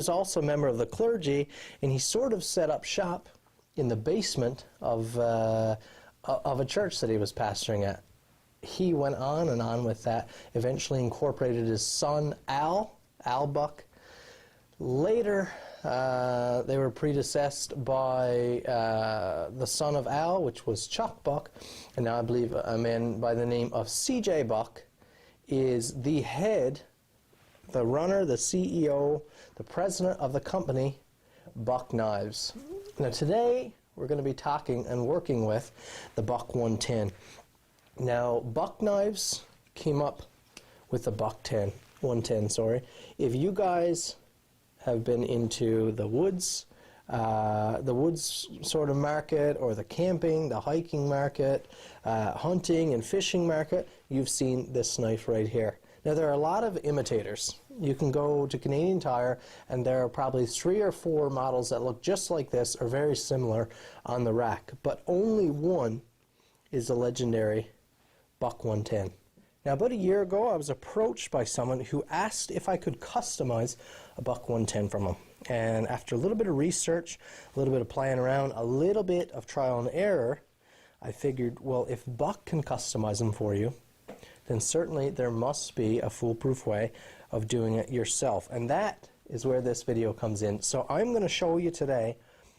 was also a member of the clergy, and he sort of set up shop in the basement of a church that he was pastoring at. He went on and on with that, eventually incorporated his son, Al Buck. Later, they were predecessed by the son of Al, which was Chuck Buck, and now I believe a man by the name of C.J. Buck is the head, the runner, the CEO, the president of the company, Buck Knives. Now today, we're going to be talking and working with the Buck 110. Now, Buck Knives came up with the Buck 110, sorry. If you guys have been into the woods sort of market, or the camping, the hiking market, hunting and fishing market, you've seen this knife right here. Now, there are a lot of imitators. You can go to Canadian Tire, and there are probably 3 or 4 models that look just like this or very similar on the rack, but only one is the legendary Buck 110. Now, about a year ago, I was approached by someone who asked if I could customize a Buck 110 from him. And after a little bit of research, a little bit of playing around, a little bit of trial and error, I figured, well, if Buck can customize them for you, then certainly there must be a foolproof way of doing it yourself. And that is where this video comes in. So I'm going to show you today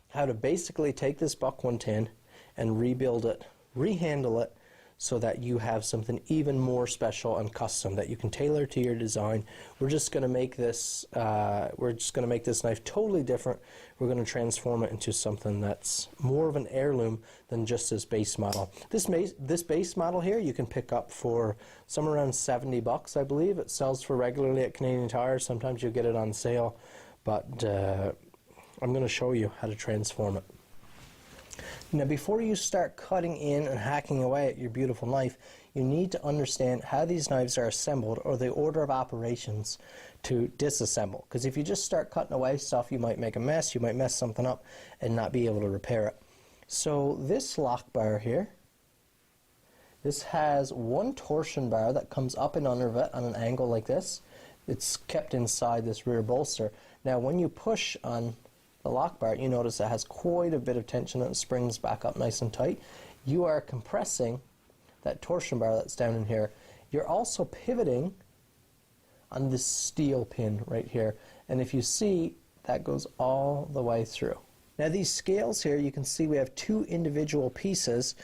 how to basically take this Buck 110 and rebuild it, rehandle it, so that you have something even more special and custom that you can tailor to your design. We're just going to make this knife totally different. We're going to transform it into something that's more of an heirloom than just this base model. This base model here you can pick up for somewhere around $70, I believe. It sells for regularly at Canadian Tire. Sometimes you'll get it on sale, but I'm going to show you how to transform it. Now, before you start cutting in and hacking away at your beautiful knife, you need to understand how these knives are assembled, or the order of operations to disassemble. Because if you just start cutting away stuff, you might make a mess, you might mess something up and not be able to repair it. So this lock bar here, this has one torsion bar that comes up and under it on an angle like this. It's kept inside this rear bolster. Now, when you push on the lock bar, you notice it has quite a bit of tension and it springs back up nice and tight. You are compressing that torsion bar that's down in here. You're also pivoting on this steel pin right here, and if you see, that goes all the way through. Now, these scales here, you can see we have 2 individual pieces.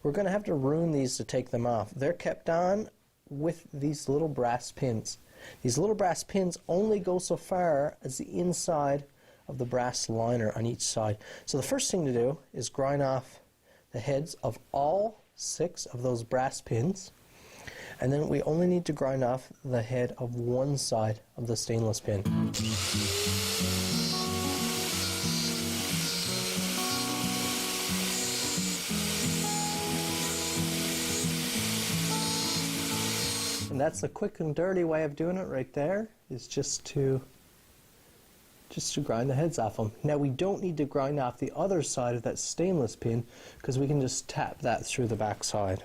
We're going to have to ruin these to take them off. They're kept on with these little brass pins. These little brass pins only go so far as the inside of the brass liner on each side. So the first thing to do is grind off the heads of all 6 of those brass pins, and then we only need to grind off the head of one side of the stainless pin. And that's the quick and dirty way of doing it right there, is just to grind the heads off them. Now, we don't need to grind off the other side of that stainless pin, because we can just tap that through the back side.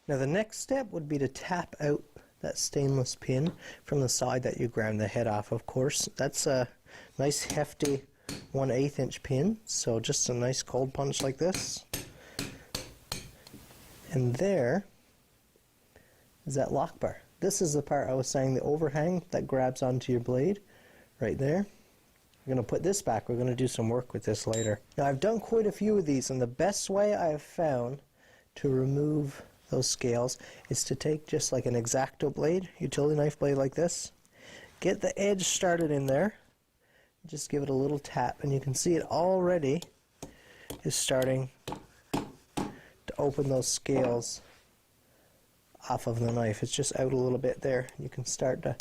Now, the next step would be to tap out that stainless pin from the side that you ground the head off, of course. That's a nice hefty 1/8 inch pin, so just a nice cold punch like this. And there is that lock bar. This is the part I was saying, the overhang that grabs onto your blade right there. We're going to put this back. We're going to do some work with this later. Now, I've done quite a few of these, and the best way I have found to remove those scales is to take just like an X-Acto blade, utility knife blade like this, get the edge started in there, just give it a little tap, and you can see it already is starting to open those scales off of the knife. It's just out a little bit there. You can start to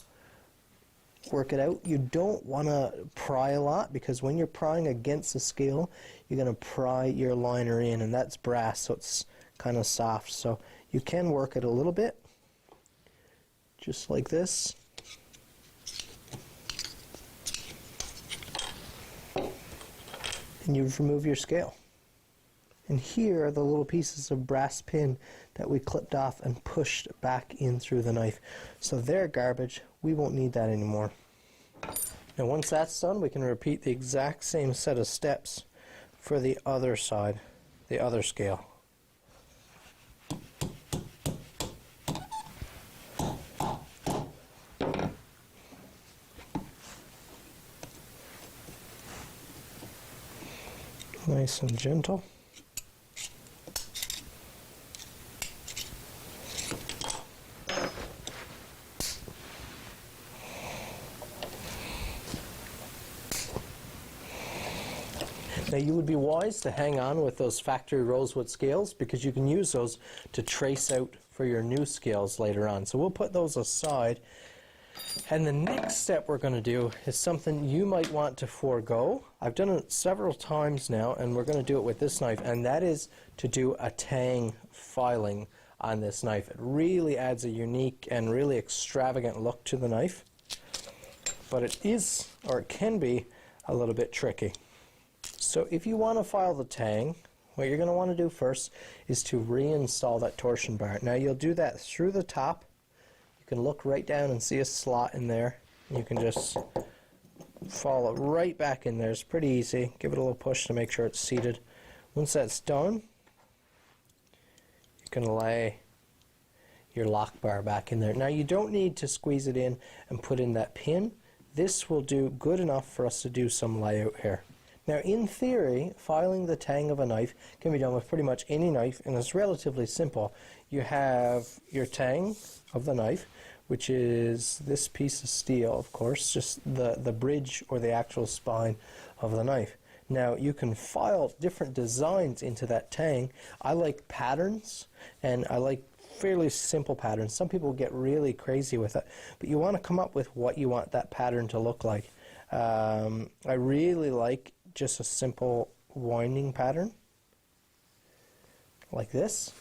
work it out. You don't want to pry a lot, because when you're prying against the scale, you're going to pry your liner in, and that's brass, so it's kind of soft. So you can work it a little bit, just like this. And you remove your scale. And here are the little pieces of brass pin that we clipped off and pushed back in through the knife. So they're garbage. We won't need that anymore. Now once that's done, we can repeat the exact same set of steps for the other side, the other scale. Nice and gentle. Now you would be wise to hang on with those factory rosewood scales because you can use those to trace out for your new scales later on. So we'll put those aside. And the next step we're going to do is something you might want to forego. I've done it several times now, and we're going to do it with this knife, and that is to do a tang filing on this knife. It really adds a unique and really extravagant look to the knife, but it is, or it can be, a little bit tricky. So if you want to file the tang, what you're going to want to do first is to reinstall that torsion bar. Now you'll do that through the top. You can look right down and see a slot in there. You can just follow it right back in there. It's pretty easy. Give it a little push to make sure it's seated. Once that's done, you can lay your lock bar back in there. Now you don't need to squeeze it in and put in that pin. This will do good enough for us to do some layout here. Now in theory, filing the tang of a knife can be done with pretty much any knife, and it's relatively simple. You have your tang of the knife, which is this piece of steel, of course, just the bridge or the actual spine of the knife. Now you can file different designs into that tang. I like patterns, and I like fairly simple patterns. Some people get really crazy with it, but you want to come up with what you want that pattern to look like. I really like just a simple winding pattern like this.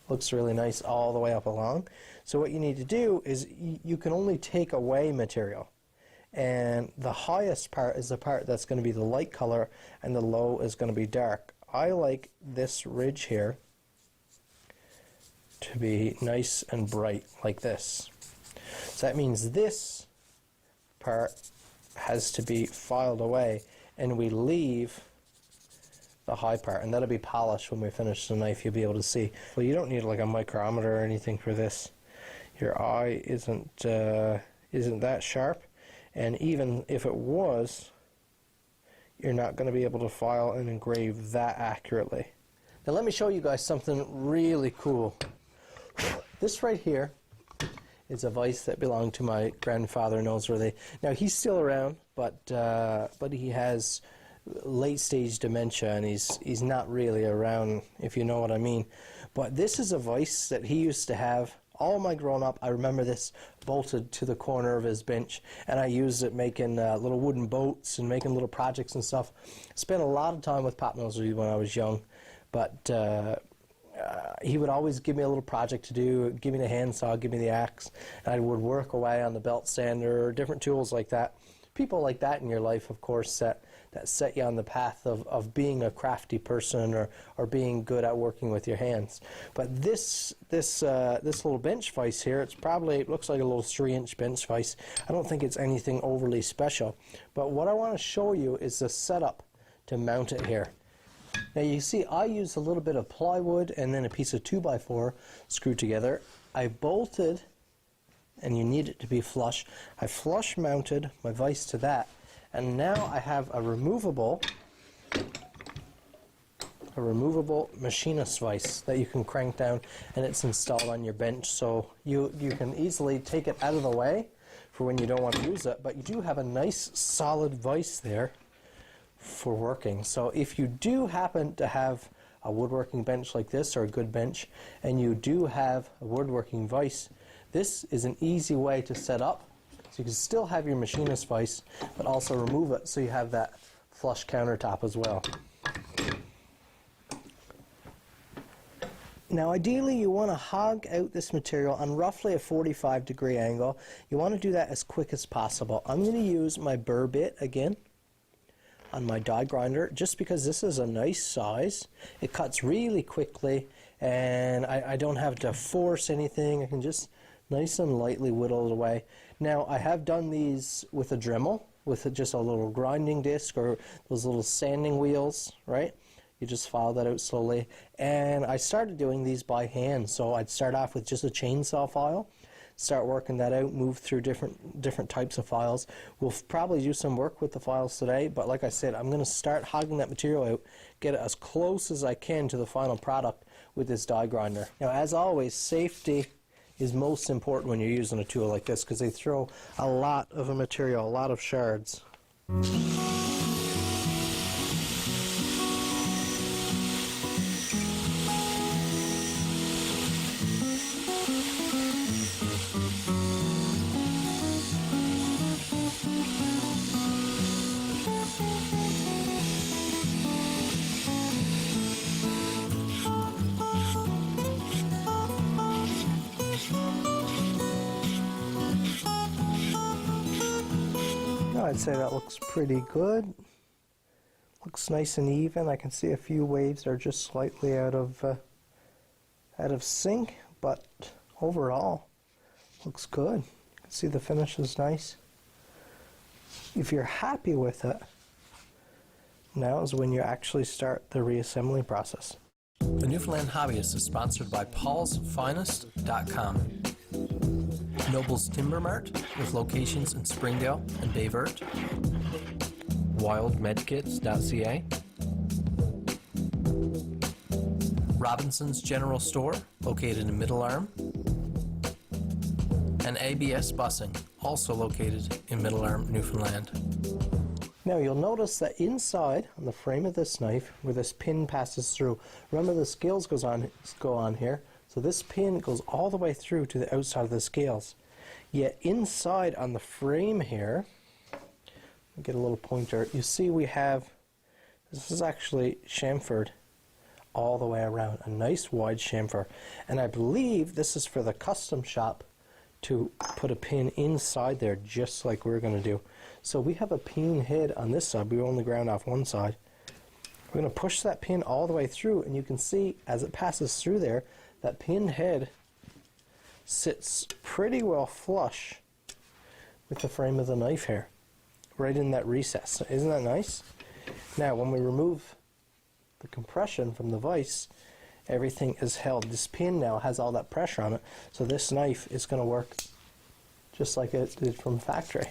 Looks really nice all the way up along. So what you need to do is you can only take away material, and the highest part is the part that's going to be the light color and the low is going to be dark. I like this ridge here to be nice and bright like this. So that means this part has to be filed away, and we leave the high part, and that'll be polished when we finish the knife. You'll be able to see. Well, you don't need like a micrometer or anything for this. Your eye isn't that sharp, and even if it was, you're not going to be able to file and engrave that accurately. Now let me show you guys something really cool. This right here is a vise that belonged to my grandfather Noseworthy. Now he's still around, but he has late stage dementia, and he's not really around, if you know what I mean. But this is a vise that he used to have. All my growing up, I remember this bolted to the corner of his bench, and I used it making little wooden boats and making little projects and stuff. Spent a lot of time with Pop Noseworthy when I was young, but he would always give me a little project to do, give me the handsaw, give me the axe, and I would work away on the belt sander or different tools like that. People like that in your life, of course, that set you on the path of being a crafty person or being good at working with your hands. But this little bench vise here, it looks like a little 3-inch bench vise. I don't think it's anything overly special. But what I want to show you is the setup to mount it here. Now you see I used a little bit of plywood and then a piece of 2x4 screwed together. I bolted, and you need it to be flush. I flush mounted my vise to that, and now I have a removable machinist vise that you can crank down, and it's installed on your bench, so you can easily take it out of the way for when you don't want to use it, but you do have a nice solid vise there for working. So if you do happen to have a woodworking bench like this, or a good bench, and you do have a woodworking vise, this is an easy way to set up, so you can still have your machinist vise, but also remove it so you have that flush countertop as well. Now ideally you want to hog out this material on roughly a 45-degree angle. You want to do that as quick as possible. I'm going to use my burr bit again on my die grinder, just because this is a nice size. It cuts really quickly, and I don't have to force anything. I can just nice and lightly whittle it away. Now, I have done these with a Dremel, with just a little grinding disc or those little sanding wheels, right? You just file that out slowly. And I started doing these by hand, so I'd start off with just a chainsaw file, start working that out, move through different types of files. We'll probably do some work with the files today, but like I said, I'm going to start hogging that material out, get it as close as I can to the final product with this die grinder. Now, as always, safety is most important when you're using a tool like this, because they throw a lot of material, a lot of shards. I'd say that looks pretty good. Looks nice and even. I can see a few waves are just slightly out of sync, but overall looks good. You can see the finish is nice. If you're happy with it, now is when you actually start the reassembly process. The Newfoundland Hobbyist is sponsored by paulsfinest.com. Noble's Timber Mart, with locations in Springdale and Bayvert. WildMedkits.ca. Robinson's General Store, located in Middle Arm. And ABS Busing, also located in Middle Arm, Newfoundland. Now you'll notice that inside on the frame of this knife, where this pin passes through, remember the scales go on here, so this pin goes all the way through to the outside of the scales. Yet inside on the frame here, get a little pointer, you see we have, this is actually chamfered all the way around, a nice wide chamfer. And I believe this is for the custom shop to put a pin inside there, just like we're going to do. So we have a pin head on this side, we only ground off one side. We're going to push that pin all the way through, and you can see as it passes through there, that pin head sits pretty well flush with the frame of the knife here, right in that recess. Isn't that nice? Now, when we remove the compression from the vise, everything is held. This pin now has all that pressure on it, so this knife is going to work just like it did from factory.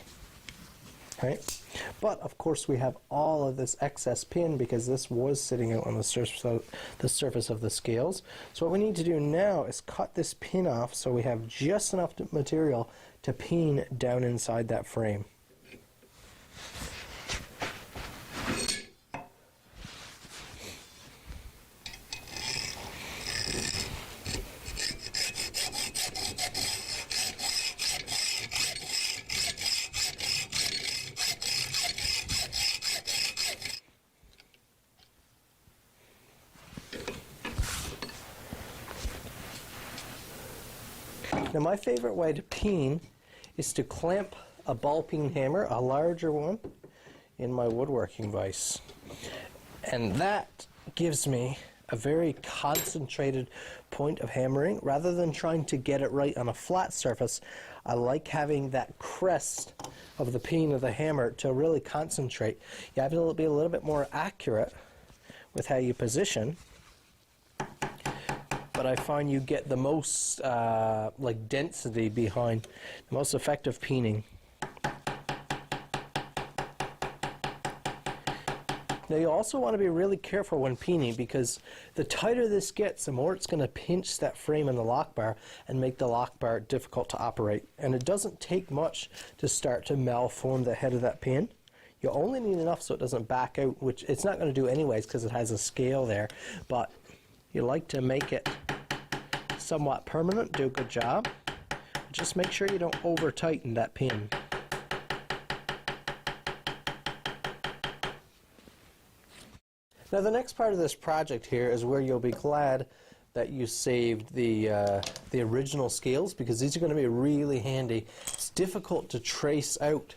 Right? But of course we have all of this excess pin because this was sitting out on the surface of the scales. So what we need to do now is cut this pin off so we have just enough material to pin down inside that frame. Now my favorite way to peen is to clamp a ball peen hammer, a larger one, in my woodworking vise. And that gives me a very concentrated point of hammering. Rather than trying to get it right on a flat surface, I like having that crest of the peen of the hammer to really concentrate. You have to be a little bit more accurate with how you position, but I find you get the most like density behind, the most effective peening. Now you also want to be really careful when peening, because the tighter this gets, the more it's going to pinch that frame in the lock bar and make the lock bar difficult to operate. And it doesn't take much to start to malform the head of that pin. You only need enough so it doesn't back out, which it's not going to do anyways because it has a scale there, but you like to make it somewhat permanent. Do a good job. Just make sure you don't over tighten that pin. Now the next part of this project here is where you'll be glad that you saved the original scales, because these are going to be really handy. It's difficult to trace out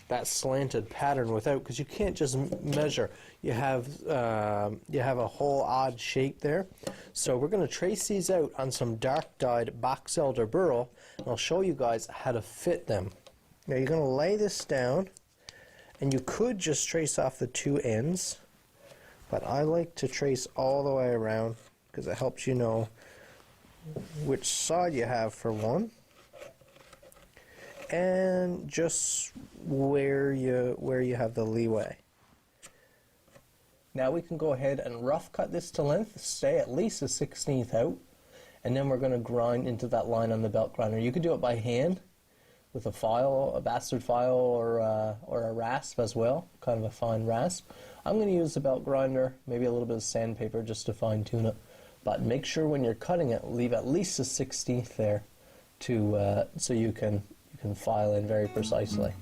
that slanted pattern without, because you can't just measure. You have a whole odd shape there. So we're going to trace these out on some dark dyed box elder burl, and I'll show you guys how to fit them. Now you're going to lay this down, and you could just trace off the two ends, but I like to trace all the way around because it helps you know which side you have for one, and just where you have the leeway. Now we can go ahead and rough cut this to length, stay at least a 1/16 out, and then we're going to grind into that line on the belt grinder. You could do it by hand with a file, a bastard file, or a rasp as well, kind of a fine rasp. I'm going to use the belt grinder, maybe a little bit of sandpaper just to fine tune it. But make sure when you're cutting it, leave at least a 1/16 there to so you can file in very precisely.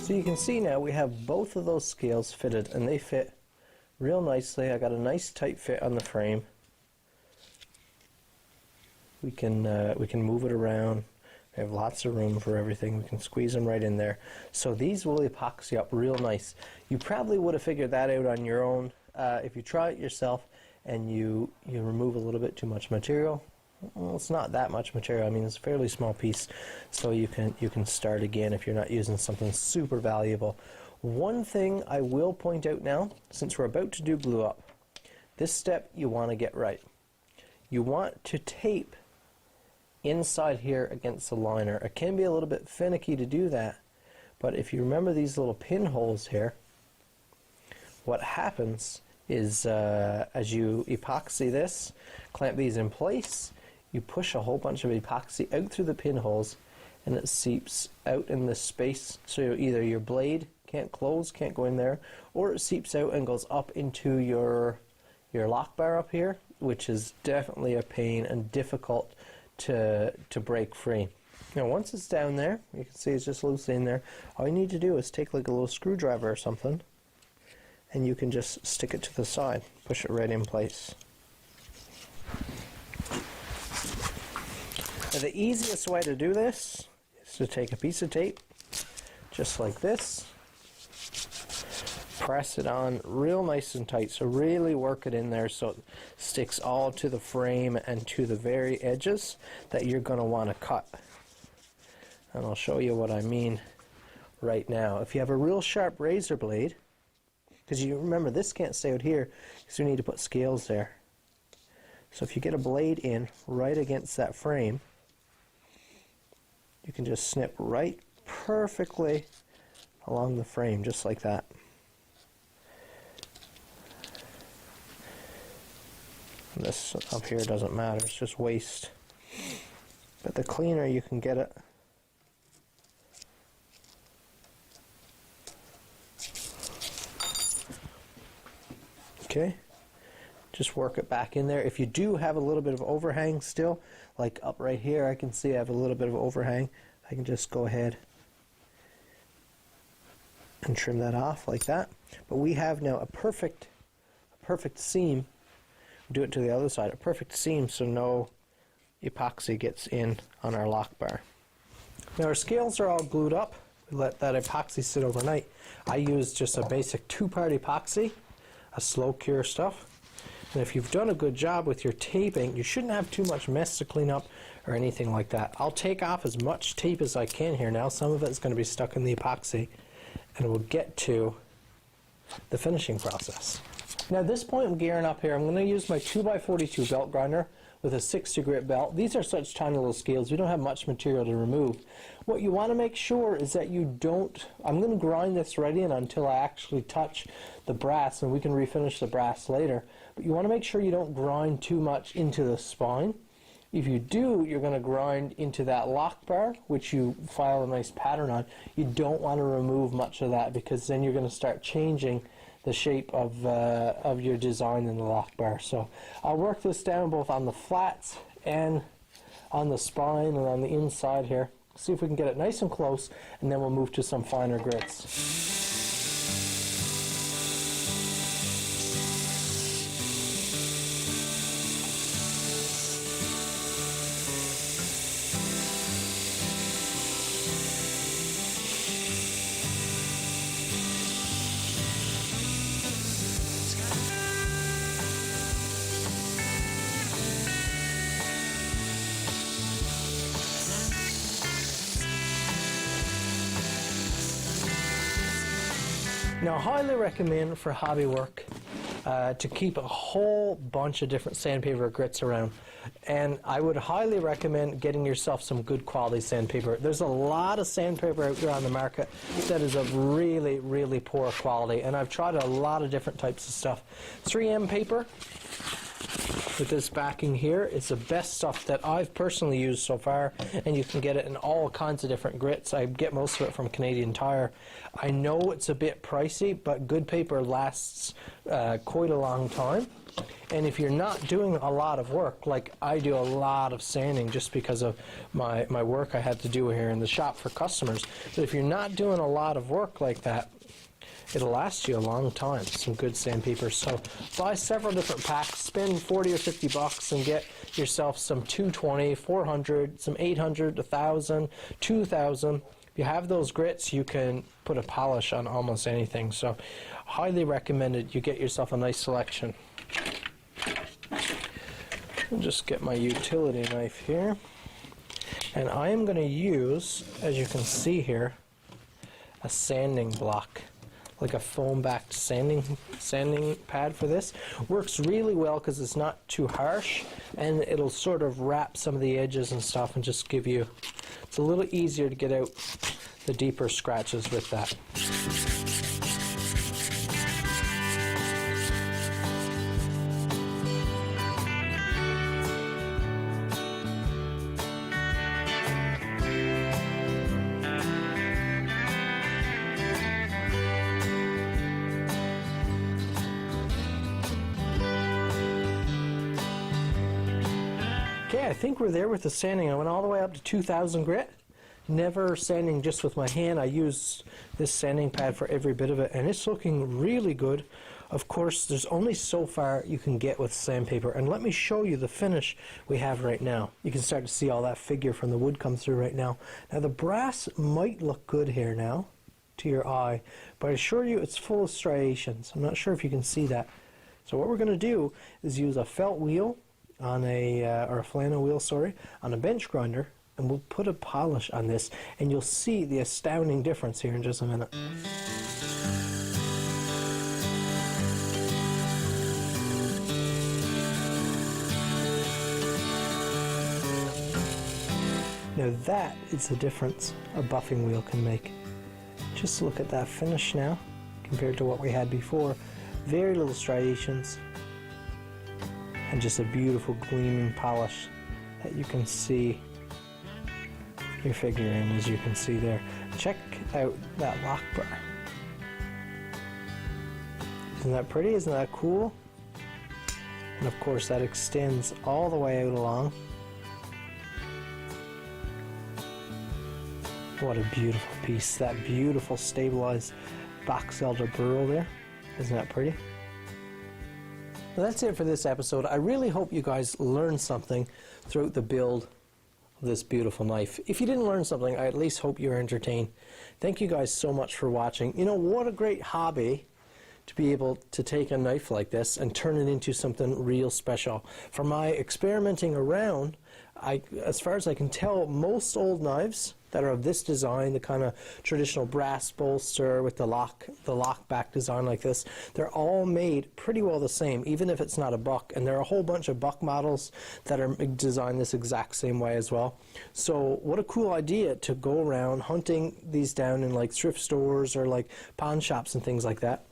So you can see now we have both of those scales fitted, and they fit real nicely. I got a nice tight fit on the frame. We can move it around. We have lots of room for everything. We can squeeze them right in there. So these will epoxy up real nice. You probably would have figured that out on your own if you try it yourself and you remove a little bit too much material. Well, it's not that much material. I mean, it's a fairly small piece, so you can start again if you're not using something super valuable. One thing I will point out now, since we're about to do glue up, this step you want to get right. You want to tape inside here against the liner. It can be a little bit finicky to do that, but if you remember these little pinholes here, what happens is as you epoxy this, clamp these in place, you push a whole bunch of epoxy out through the pinholes, and it seeps out in this space, so either your blade can't close, can't go in there, or it seeps out and goes up into your lock bar up here, which is definitely a pain and difficult to break free. Now once it's down there, you can see it's just loosely in there, all you need to do is take like a little screwdriver or something, and you can just stick it to the side, push it right in place. Now the easiest way to do this is to take a piece of tape, just like this, press it on real nice and tight, so really work it in there so it sticks all to the frame and to the very edges that you're going to want to cut. And I'll show you what I mean right now. If you have a real sharp razor blade, because you remember this can't stay out here because you need to put scales there. So if you get a blade in right against that frame, you can just snip right perfectly along the frame, just like that. And this up here doesn't matter, it's just waste. But the cleaner you can get it, okay, just work it back in there. If you do have a little bit of overhang still, like up right here, I can see I have a little bit of overhang, I can just go ahead and trim that off like that. But we have now a perfect seam. Do it to the other side, a perfect seam so no epoxy gets in on our lock bar. Now our scales are all glued up. We let that epoxy sit overnight. I use just a basic 2-part epoxy, a slow cure stuff. And if you've done a good job with your taping, you shouldn't have too much mess to clean up or anything like that. I'll take off as much tape as I can here now. Some of it's going to be stuck in the epoxy, and we'll get to the finishing process. Now at this point I'm gearing up here. I'm going to use my 2x42 belt grinder with a 60 grit belt. These are such tiny little scales, we don't have much material to remove. What you want to make sure is that you don't, I'm going to grind this right in until I actually touch the brass, and we can refinish the brass later. But you want to make sure you don't grind too much into the spine, If you do, you're going to grind into that lock bar, which you file a nice pattern on. You don't want to remove much of that, because then you're going to start changing the shape of your design in the lock bar. So I'll work this down both on the flats and on the spine and on the inside here. See if we can get it nice and close, and then we'll move to some finer grits. Now, I highly recommend for hobby work to keep a whole bunch of different sandpaper grits around. And I would highly recommend getting yourself some good quality sandpaper. There's a lot of sandpaper out there on the market that is of really, really poor quality. And I've tried a lot of different types of stuff. 3M paper with this backing here is the best stuff that I've personally used so far, and you can get it in all kinds of different grits. I get most of it from Canadian Tire. I know it's a bit pricey, but good paper lasts quite a long time. And if you're not doing a lot of work, like I do a lot of sanding just because of my work I had to do here in the shop for customers, but if you're not doing a lot of work like that, it'll last you a long time, some good sandpaper. So buy several different packs, spend 40 or 50 bucks and get yourself some 220, 400, some 800, 1,000, 2,000. If you have those grits, you can put a polish on almost anything. So highly recommended you get yourself a nice selection. I'll just get my utility knife here. And I am going to use, as you can see here, a sanding block, like a foam-backed sanding pad for this. Works really well because it's not too harsh, and it'll sort of wrap some of the edges and stuff and just give you, it's a little easier to get out the deeper scratches with that. Okay, I think we're there with the sanding. I went all the way up to 2,000 grit. Never sanding just with my hand. I used this sanding pad for every bit of it, and it's looking really good. Of course, there's only so far you can get with sandpaper, and let me show you the finish we have right now. You can start to see all that figure from the wood come through right now. Now, the brass might look good here now to your eye, but I assure you it's full of striations. I'm not sure if you can see that. So what we're going to do is use a felt wheel on or a flannel wheel, sorry, on a bench grinder, and we'll put a polish on this, and you'll see the astounding difference here in just a minute. Now that is the difference a buffing wheel can make. Just look at that finish now compared to what we had before. Very little striations, and just a beautiful gleaming polish that you can see your figure in, as you can see there. Check out that lock bar. Isn't that pretty? Isn't that cool? And of course that extends all the way out along. What a beautiful piece. That beautiful stabilized box elder burl there. Isn't that pretty? Well, that's it for this episode. I really hope you guys learned something throughout the build of this beautiful knife. If you didn't learn something, I at least hope you're entertained. Thank you guys so much for watching. You know, what a great hobby to be able to take a knife like this and turn it into something real special. From my experimenting around, as far as I can tell, most old knives that are of this design, the kind of traditional brass bolster with the lock back design like this, they're all made pretty well the same, even if it's not a buck. And there are a whole bunch of buck models that are designed this exact same way as well. So what a cool idea to go around hunting these down in like thrift stores or like pawn shops and things like that,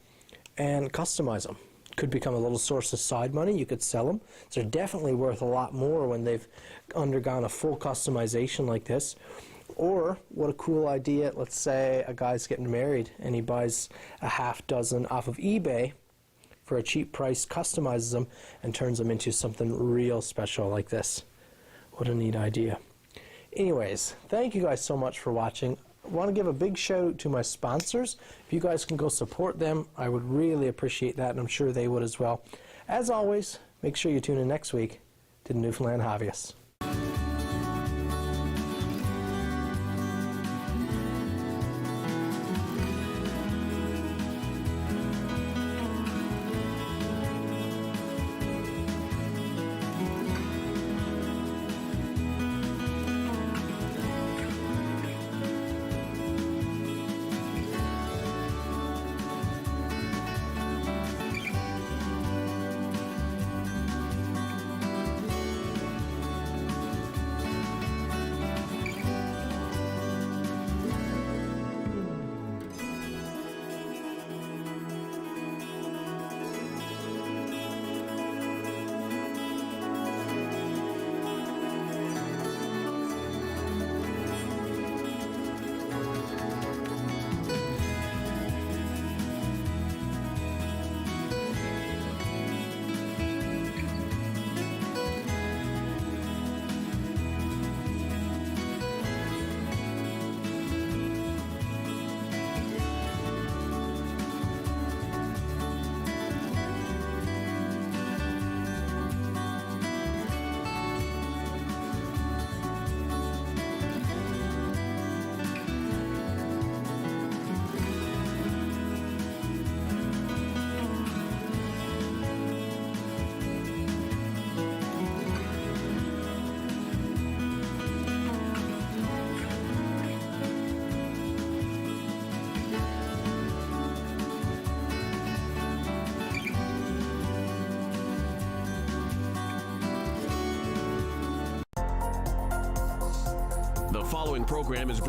and customize them. could become a little source of side money. You could sell them. So they're definitely worth a lot more when they've undergone a full customization like this. Or, what a cool idea, let's say a guy's getting married and he buys a half dozen off of eBay for a cheap price, customizes them, and turns them into something real special like this. What a neat idea. Anyways, thank you guys so much for watching. I want to give a big shout out to my sponsors. If you guys can go support them, I would really appreciate that, and I'm sure they would as well. As always, make sure you tune in next week to the Newfoundland Hobbyist. The following program is brought